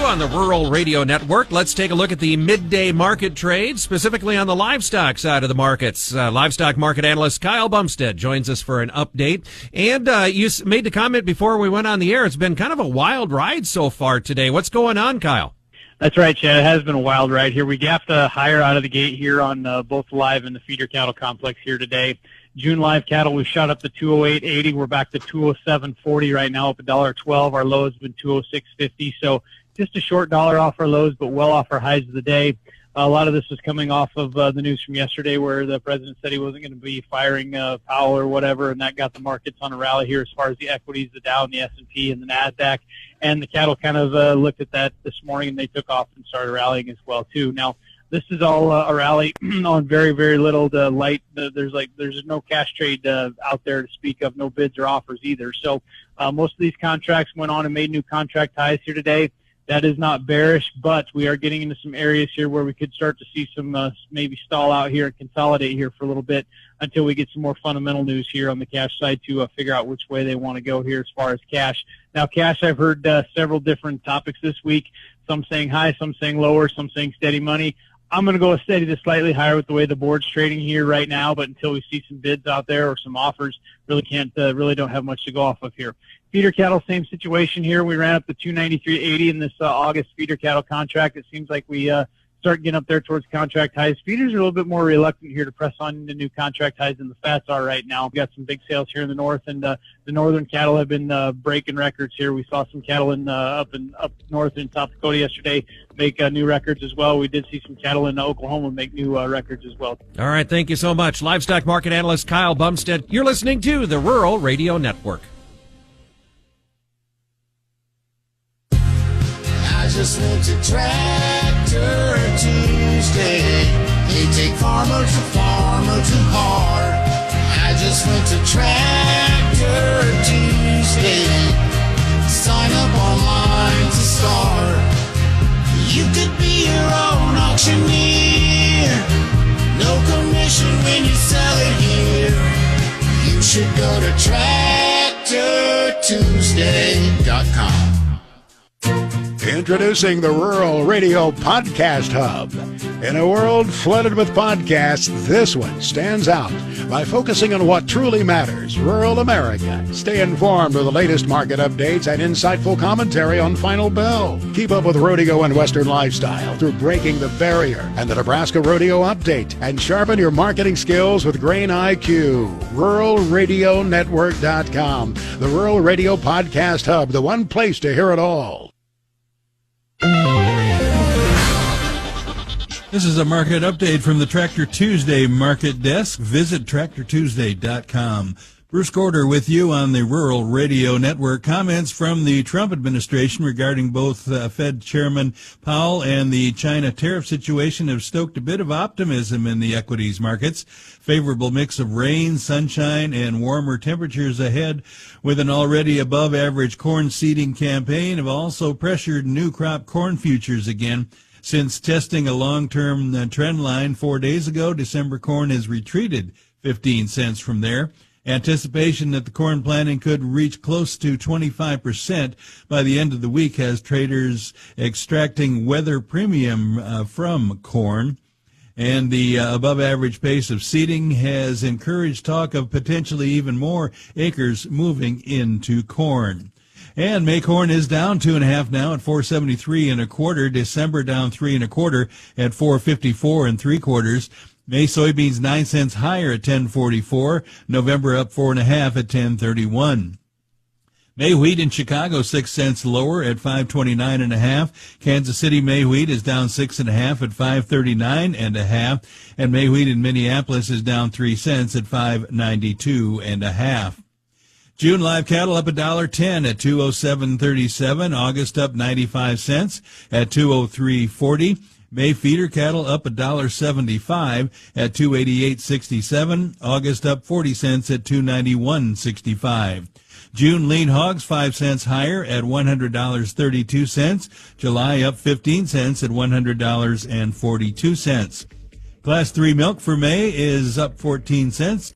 on the Rural Radio Network. Let's take a look at the midday market trade, specifically on the livestock side of the markets. Livestock market analyst Kyle Bumsted joins us for an update. And you made the comment before we went on the air. It's been kind of a wild ride so far today. What's going on, Kyle? That's right, Chad. It has been a wild ride here. We gapped higher out of the gate here on both live and the feeder cattle complex here today. June live cattle, we shot up to 208.80. We're back to 207.40 right now, up $1.12. Our low has been 206.50. So just a short dollar off our lows, but well off our highs of the day. A lot of this was coming off of the news from yesterday where the president said he wasn't going to be firing Powell or whatever, and that got the markets on a rally here as far as the equities, the Dow and the S&P and the NASDAQ. And the cattle kind of looked at that this morning, and they took off and started rallying as well, too. Now, this is all a rally on very, very little light. There's no cash trade out there to speak of, no bids or offers either. So most of these contracts went on and made new contract highs here today. That is not bearish, but we are getting into some areas here where we could start to see some maybe stall out here and consolidate here for a little bit until we get some more fundamental news here on the cash side to figure out which way they want to go here as far as cash. Now, cash, I've heard several different topics this week, some saying high, some saying lower, some saying steady money. I'm going to go steady to slightly higher with the way the board's trading here right now, but until we see some bids out there or some offers, really don't have much to go off of here. Feeder cattle, same situation here. We ran up to 293.80 in this August feeder cattle contract. It seems like we start getting up there towards contract highs. Feeders are a little bit more reluctant here to press on into new contract highs than the fats are right now. We've got some big sales here in the north, and the northern cattle have been breaking records here. We saw some cattle up north in South Dakota yesterday make new records as well. We did see some cattle in Oklahoma make new records as well. All right, thank you so much. Livestock market analyst Kyle Bumsted. You're listening to the Rural Radio Network. I just went to Tractor Tuesday. They take farmer to heart. I just went to Tractor Tuesday. Sign up online to start. You could be your own auctioneer. No commission when you sell it here. You should go to TractorTuesday.com. Introducing the Rural Radio Podcast Hub. In a world flooded with podcasts, this one stands out by focusing on what truly matters, rural America. Stay informed with the latest market updates and insightful commentary on Final Bell. Keep up with rodeo and Western lifestyle through Breaking the Barrier and the Nebraska Rodeo Update. And sharpen your marketing skills with Grain IQ. RuralRadioNetwork.com. The Rural Radio Podcast Hub, the one place to hear it all. This is a market update from the Tractor Tuesday market desk. Visit TractorTuesday.com. Bruce Gorder with you on the Rural Radio Network. Comments from the Trump administration regarding both Fed Chairman Powell and the China tariff situation have stoked a bit of optimism in the equities markets. Favorable mix of rain, sunshine, and warmer temperatures ahead with an already above-average corn seeding campaign have also pressured new crop corn futures again. Since testing a long-term trend line 4 days ago, December corn has retreated 15 cents from there. Anticipation that the corn planting could reach close to 25% by the end of the week has traders extracting weather premium from corn. And the above-average pace of seeding has encouraged talk of potentially even more acres moving into corn. And May corn is down 2.5 now at 473 1/4. December down 3 1/4 at 454 3/4. May soybeans 9 cents higher at 1044. November up 4.5 at 1031. May wheat in Chicago 6 cents lower at 529 1/2. Kansas City May wheat is down 6 1/2 at 539 1/2. And May wheat in Minneapolis is down 3 cents at 592 1/2. June live cattle up $1.10 at 207.37. August up 95 cents at 203.40. May feeder cattle up $1.75 at 288.67. August up 40 cents at 291.65. June lean hogs 5 cents higher at $100.32. July up 15 cents at $100.42. Class 3 milk for May is up 14 cents